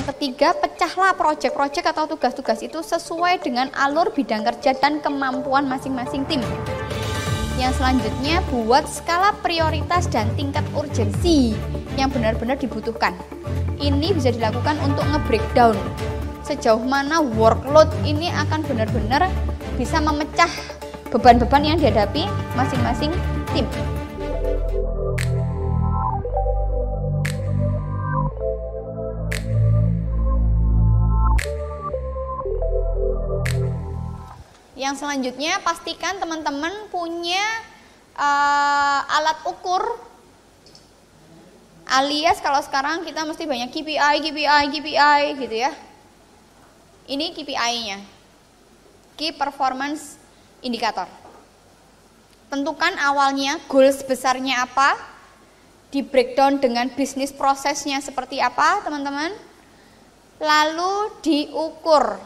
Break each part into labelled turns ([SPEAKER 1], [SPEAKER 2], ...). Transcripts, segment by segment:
[SPEAKER 1] yang ketiga, pecahlah proyek-proyek atau tugas-tugas itu sesuai dengan alur bidang kerja dan kemampuan masing-masing tim. Yang selanjutnya, buat skala prioritas dan tingkat urgensi yang benar-benar dibutuhkan. Ini bisa dilakukan untuk nge-breakdown sejauh mana workload ini akan benar-benar bisa memecah beban-beban yang dihadapi masing-masing tim. Yang selanjutnya, pastikan teman-teman punya alat ukur, alias kalau sekarang kita mesti banyak KPI gitu ya. Ini KPI-nya, Key Performance Indicator. Tentukan awalnya goals besarnya apa, di breakdown dengan bisnis prosesnya seperti apa teman-teman, lalu diukur.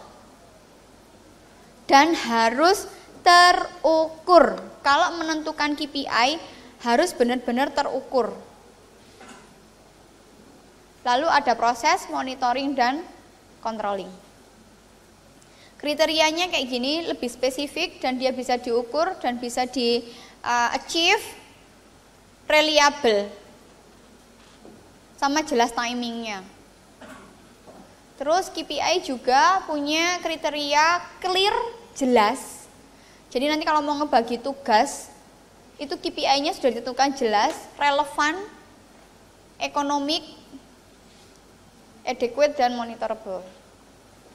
[SPEAKER 1] Dan harus terukur. Kalau menentukan KPI harus benar-benar terukur. Lalu ada proses monitoring dan controlling. Kriterianya kayak gini, lebih spesifik dan dia bisa diukur dan bisa di achieve, reliable, sama jelas timingnya. Terus KPI juga punya kriteria clear, jelas. Jadi nanti kalau mau ngebagi tugas, itu KPI-nya sudah ditentukan jelas, relevan, ekonomik, adequate, dan monitorable.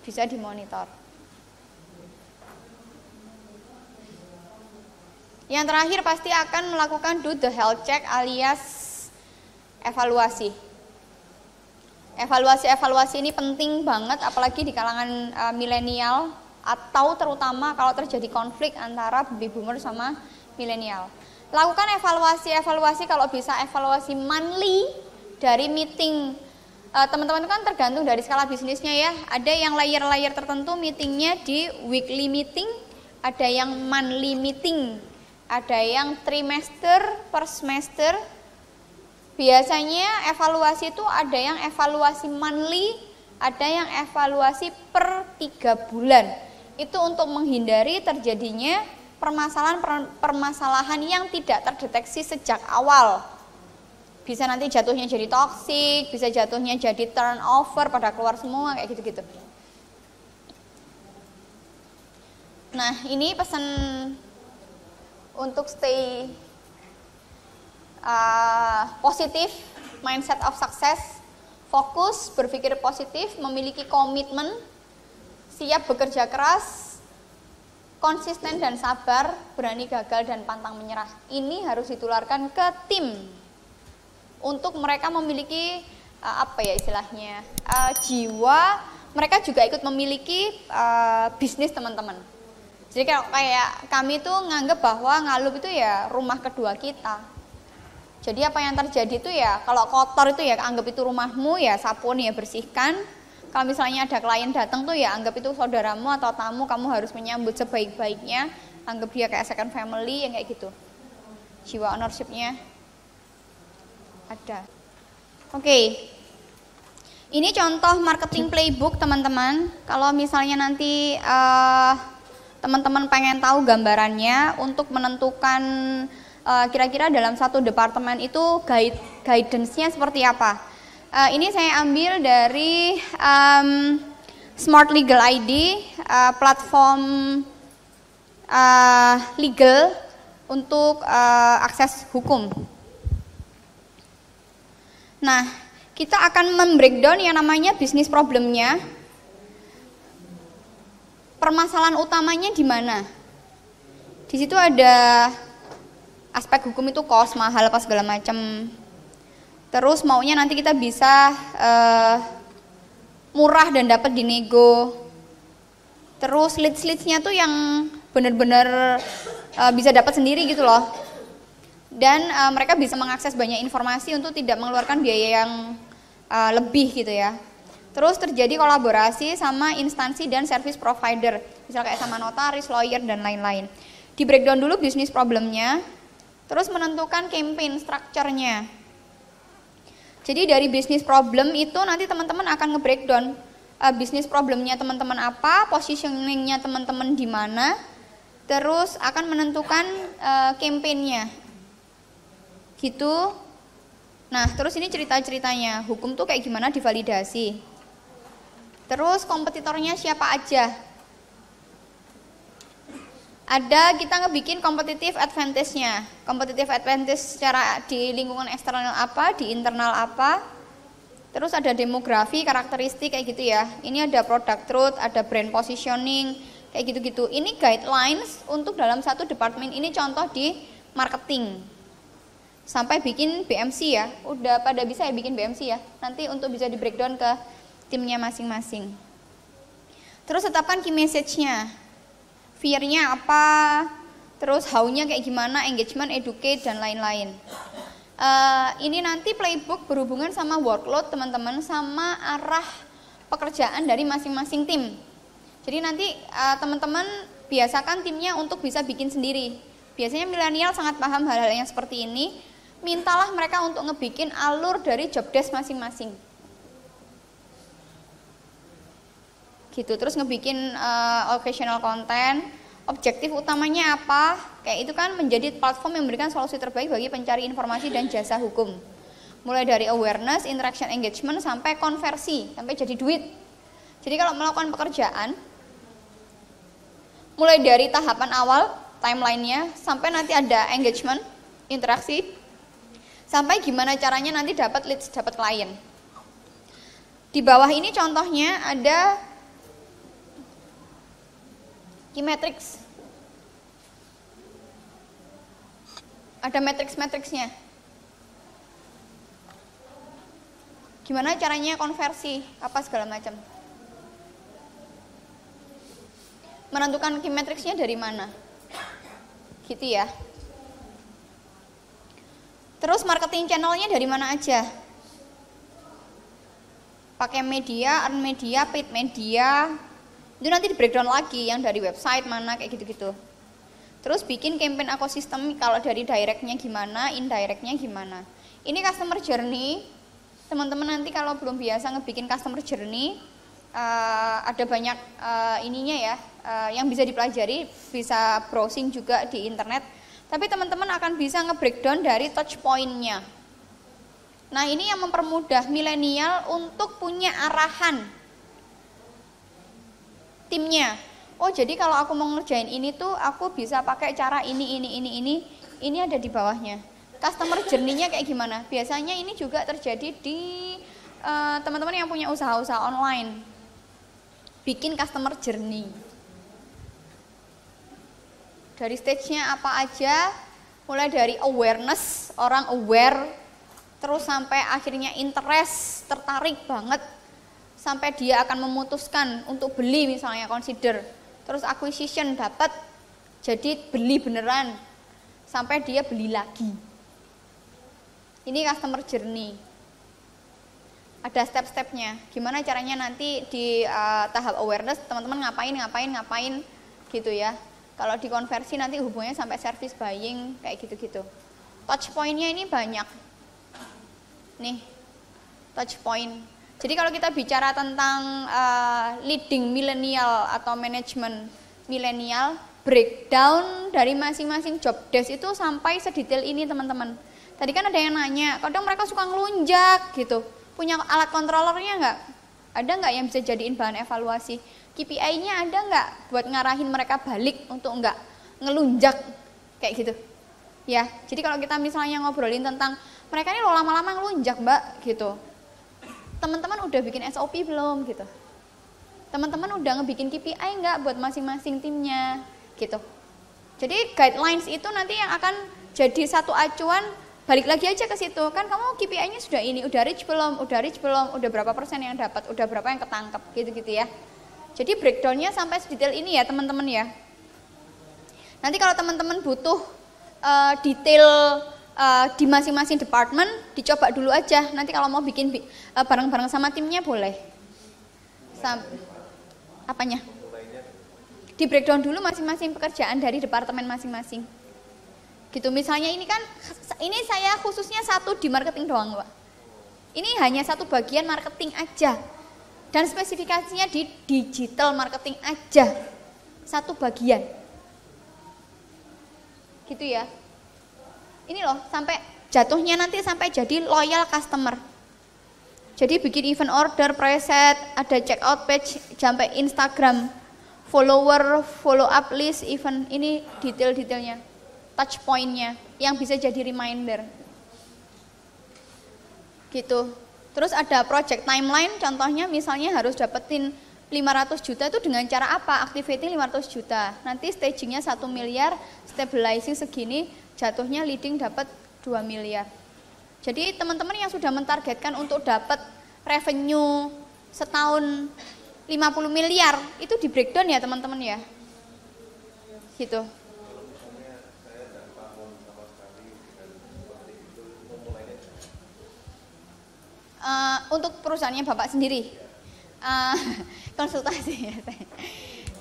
[SPEAKER 1] Bisa dimonitor. Yang terakhir pasti akan melakukan do the health check alias evaluasi. Evaluasi ini penting banget apalagi di kalangan milenial atau terutama kalau terjadi konflik antara baby boomer sama milenial. Lakukan evaluasi kalau bisa evaluasi monthly dari meeting. Teman-teman kan tergantung dari skala bisnisnya ya. Ada yang layer-layer tertentu meetingnya di weekly meeting, ada yang monthly meeting, ada yang trimester per semester. Biasanya evaluasi itu ada yang evaluasi monthly, ada yang evaluasi per 3 bulan. Itu untuk menghindari terjadinya permasalahan yang tidak terdeteksi sejak awal. Bisa nanti jatuhnya jadi toksik, bisa jatuhnya jadi turnover pada keluar semua, kayak gitu-gitu. Nah, ini pesan untuk stay positif, mindset of success, fokus, berpikir positif, memiliki komitmen, siap bekerja keras, konsisten dan sabar, berani gagal dan pantang menyerah. Ini harus ditularkan ke tim untuk mereka memiliki jiwa, mereka juga ikut memiliki bisnis teman-teman. Jadi kayak kami tuh nganggep bahwa Ngalup itu ya rumah kedua kita. Jadi apa yang terjadi itu ya, kalau kotor itu ya anggap itu rumahmu, ya sapu nih ya bersihkan. Kalau misalnya ada klien datang tuh ya anggap itu saudaramu atau tamu, kamu harus menyambut sebaik-baiknya, anggap dia kayak second family, yang kayak gitu. Jiwa ownership-nya ada. Oke. Ini contoh marketing playbook teman-teman. Kalau misalnya nanti teman-teman pengen tahu gambarannya untuk menentukan kira-kira dalam satu departemen itu guidance-nya seperti apa. Ini saya ambil dari Smart Legal ID, platform legal untuk akses hukum. Nah, kita akan membreakdown yang namanya bisnis problemnya. Permasalahan utamanya di mana? Di situ ada aspek hukum itu cost, mahal, apa segala macam. Terus maunya nanti kita bisa murah dan dapat dinego. Terus leads-leadsnya tuh yang benar-benar bisa dapat sendiri gitu loh. Dan mereka bisa mengakses banyak informasi untuk tidak mengeluarkan biaya yang lebih gitu ya. Terus terjadi kolaborasi sama instansi dan service provider, misalnya kayak sama notaris, lawyer, dan lain-lain. Di breakdown dulu bisnis problemnya, terus menentukan campaign structure-nya. Jadi dari bisnis problem itu nanti teman-teman akan nge-breakdown bisnis problemnya teman-teman apa, positioningnya teman-teman di mana, terus akan menentukan campaign-nya. Gitu. Nah, terus ini cerita-ceritanya, hukum tuh kayak gimana divalidasi. Terus kompetitornya siapa aja. Ada kita ngebikin competitive advantage-nya. Competitive advantage secara di lingkungan eksternal apa, di internal apa. Terus ada demografi, karakteristik kayak gitu ya. Ini ada product truth, ada brand positioning, kayak gitu-gitu. Ini guidelines untuk dalam satu departemen. Ini contoh di marketing. Sampai bikin BMC ya. Udah pada bisa ya bikin BMC ya. Nanti untuk bisa di breakdown ke timnya masing-masing. Terus tetapkan key message-nya. Fear-nya apa, terus how-nya kayak gimana, engagement, educate, dan lain-lain. Ini nanti playbook berhubungan sama workload teman-teman, sama arah pekerjaan dari masing-masing tim. Jadi nanti teman-teman biasakan timnya untuk bisa bikin sendiri. Biasanya milenial sangat paham hal-hal yang seperti ini, mintalah mereka untuk ngebikin alur dari job desk masing-masing. Gitu, terus ngebikin occasional content, objektif utamanya apa, kayak itu kan menjadi platform yang memberikan solusi terbaik bagi pencari informasi dan jasa hukum, mulai dari awareness, interaction, engagement, sampai konversi, sampai jadi duit. Jadi kalau melakukan pekerjaan, mulai dari tahapan awal, timelinenya, sampai nanti ada engagement, interaksi, sampai gimana caranya nanti dapat leads, dapat klien. Di bawah ini contohnya ada key matrix. Ada matrix-matrixnya. Gimana caranya konversi, apa segala macam. Menentukan key matrixnya dari mana. Gitu ya. Terus marketing channelnya dari mana aja. Pakai media, earn media, paid media. Itu nanti di breakdown lagi yang dari website mana kayak gitu-gitu. Terus bikin campaign ekosistem, kalau dari directnya gimana, indirectnya gimana. Ini customer journey. Teman-teman nanti kalau belum biasa ngebikin customer journey, ada banyak ininya ya, yang bisa dipelajari, bisa browsing juga di internet. Tapi teman-teman akan bisa nge-breakdown dari touch point-nya. Nah, ini yang mempermudah milenial untuk punya arahan timnya. Oh, jadi kalau aku mau ngerjain ini tuh aku bisa pakai cara ini ada di bawahnya. Customer journey-nya kayak gimana? Biasanya ini juga terjadi di teman-teman yang punya usaha-usaha online. Bikin customer journey. Dari stage-nya apa aja, mulai dari awareness, orang aware, terus sampai akhirnya interest, tertarik banget, sampai dia akan memutuskan untuk beli misalnya, consider, terus acquisition dapat, jadi beli beneran, sampai dia beli lagi. Ini customer journey. Ada step-stepnya, gimana caranya nanti di tahap awareness teman-teman ngapain gitu ya. Kalau dikonversi nanti hubungannya sampai service buying kayak gitu-gitu. Touch point-nya ini banyak. Nih, touch point. Jadi kalau kita bicara tentang leading milenial atau manajemen milenial, breakdown dari masing-masing job desk itu sampai sedetail ini teman-teman. Tadi kan ada yang nanya, kadang mereka suka ngelunjak gitu. Punya alat kontrolernya nggak? Ada nggak yang bisa jadiin bahan evaluasi? KPI-nya ada nggak buat ngarahin mereka balik untuk nggak ngelunjak kayak gitu? Ya, jadi kalau kita misalnya ngobrolin tentang mereka ini lama-lama ngelunjak mbak gitu. Teman-teman udah bikin SOP belum gitu? Teman-teman udah ngebikin KPI nggak buat masing-masing timnya gitu? Jadi guidelines itu nanti yang akan jadi satu acuan, balik lagi aja ke situ. Kan kamu KPI-nya sudah ini, udah reach belum, udah berapa persen yang dapat, udah berapa yang ketangkep gitu-gitu ya. Jadi breakdown-nya sampai sedetail ini ya teman-teman ya. Nanti kalau teman-teman butuh detail di masing-masing department, dicoba dulu aja. Nanti kalau mau bikin bareng-bareng sama timnya boleh. Apanya? Di breakdown dulu masing-masing pekerjaan dari departemen masing-masing. Gitu, misalnya ini kan, ini saya khususnya satu di marketing doang Pak. Ini hanya satu bagian marketing aja. Dan spesifikasinya di digital marketing aja. Satu bagian. Gitu ya. Ini loh, sampai jatuhnya nanti sampai jadi loyal customer. Jadi bikin event order, preset, ada checkout page, sampai Instagram, follower, follow up list, event, ini detail-detailnya, touch point-nya, yang bisa jadi reminder. Gitu. Terus ada project timeline, contohnya misalnya harus dapetin 500 juta itu dengan cara apa? Activating 500 juta. Nanti stagingnya 1 miliar, stabilizing segini, jatuhnya leading dapat 2 miliar. Jadi teman-teman yang sudah mentargetkan untuk dapat revenue setahun 50 miliar, itu di breakdown ya teman-teman ya. Gitu. Untuk perusahaannya Bapak sendiri, konsultasi ya.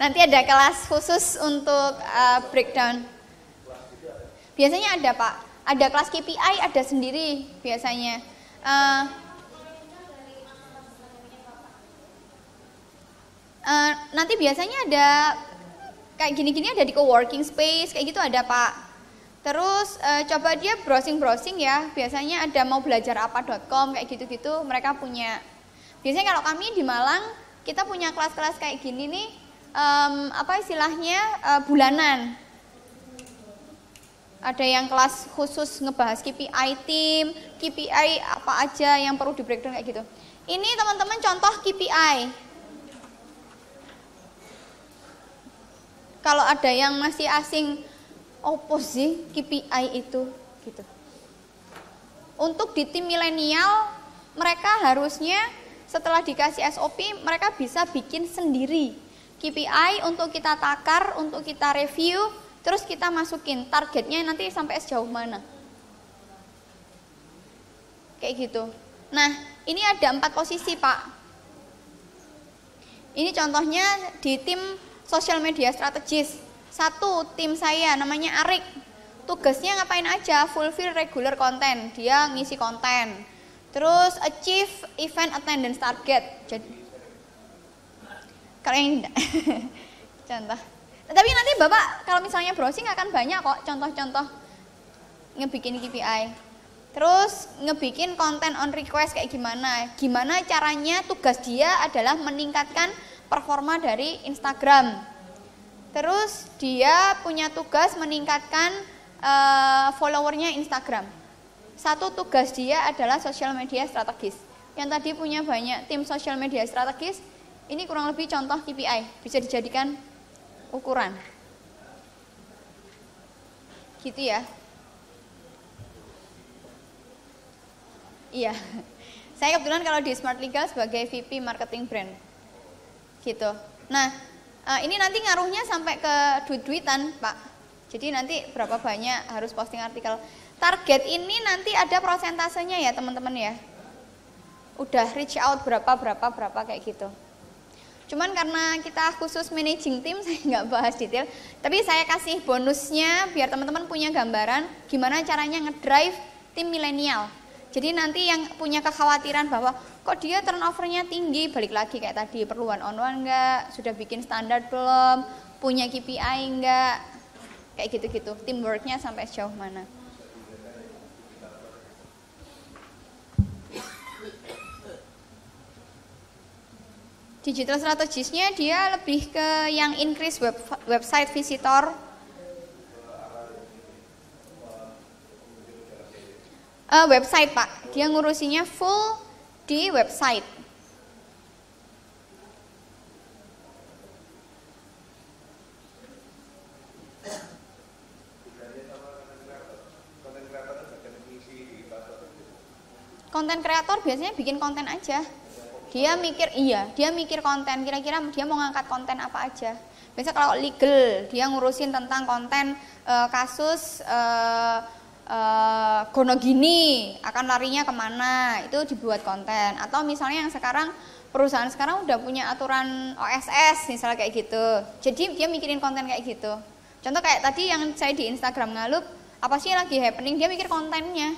[SPEAKER 1] Nanti ada kelas khusus untuk breakdown. Biasanya ada Pak, ada kelas KPI, ada sendiri biasanya. Nanti biasanya ada kayak gini-gini, ada di coworking space, kayak gitu ada Pak. Terus coba dia browsing-browsing ya, biasanya ada mau belajar apa.com kayak gitu-gitu, mereka punya. Biasanya kalau kami di Malang, kita punya kelas-kelas kayak gini nih, apa istilahnya, bulanan. Ada yang kelas khusus ngebahas KPI tim, KPI apa aja yang perlu di breakdown kayak gitu. Ini teman-teman contoh KPI. Kalau ada yang masih asing, apa sih KPI itu gitu. Untuk di tim milenial, mereka harusnya setelah dikasih SOP, mereka bisa bikin sendiri KPI untuk kita takar, untuk kita review, terus kita masukin targetnya nanti sampai sejauh mana. Kayak gitu. Nah, ini ada 4 posisi Pak. Ini contohnya di tim social media strategis. Satu tim saya namanya Arik, tugasnya ngapain aja? Fulfill regular content, dia ngisi konten. Terus achieve event attendance target. Jadi kalau yang enggak contoh. Tapi nanti Bapak kalau misalnya browsing akan banyak kok contoh-contoh ngebikin KPI. Terus ngebikin konten on request kayak gimana? Gimana caranya? Tugas dia adalah meningkatkan performa dari Instagram. Terus dia punya tugas meningkatkan followernya Instagram. Satu tugas dia adalah social media strategis. Yang tadi punya banyak tim social media strategis, ini kurang lebih contoh KPI, bisa dijadikan ukuran. Gitu ya. Iya. Saya kebetulan kalau di Smart Legal sebagai VP Marketing Brand. Gitu. Nah, ini nanti ngaruhnya sampai ke duit-duitan Pak. Jadi nanti berapa banyak harus posting artikel. Target ini nanti ada prosentasenya ya teman-teman ya. Udah reach out berapa kayak gitu. Cuman karena kita khusus managing tim, saya nggak bahas detail. Tapi saya kasih bonusnya biar teman-teman punya gambaran gimana caranya ngedrive tim milenial. Jadi nanti yang punya kekhawatiran bahwa kok dia turnovernya tinggi, balik lagi kayak tadi, perlu one-on-one enggak, sudah bikin standar belum, punya KPI enggak, kayak gitu-gitu, teamworknya sampai sejauh mana. Digital strategisnya dia lebih ke yang increase website visitor. Website Pak, dia ngurusinya full di website. Konten kreator biasanya bikin konten aja. Dia mikir konten, kira-kira dia mau ngangkat konten apa aja. Biasanya kalau legal, dia ngurusin tentang konten kasus gono gini, akan larinya kemana, itu dibuat konten. Atau misalnya yang sekarang, perusahaan sekarang udah punya aturan OSS, misalnya kayak gitu. Jadi dia mikirin konten kayak gitu. Contoh kayak tadi yang saya di Instagram Ngalup, apa sih lagi happening, dia mikir kontennya.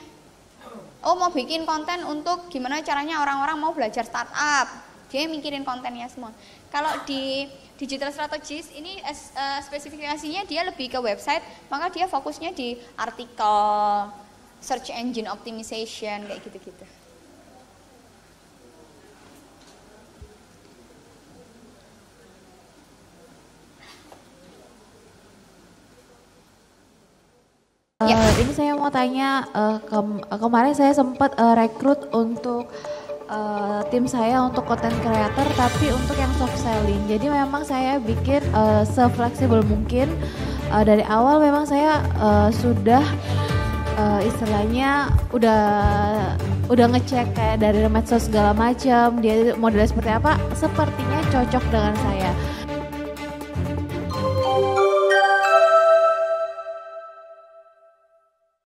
[SPEAKER 1] Oh mau bikin konten untuk gimana caranya orang-orang mau belajar startup, dia mikirin kontennya semua. Kalau di digital strategis ini spesifikasinya dia lebih ke website, maka dia fokusnya di artikel, search engine optimization kayak gitu-gitu.
[SPEAKER 2] Ini saya mau tanya, kemarin saya sempat rekrut untuk tim saya untuk content creator, tapi untuk yang soft selling. Jadi memang saya bikin se-fleksibel mungkin. Dari awal memang saya sudah istilahnya udah ngecek kayak dari medsos segala macam, dia modelnya seperti apa, sepertinya cocok dengan saya.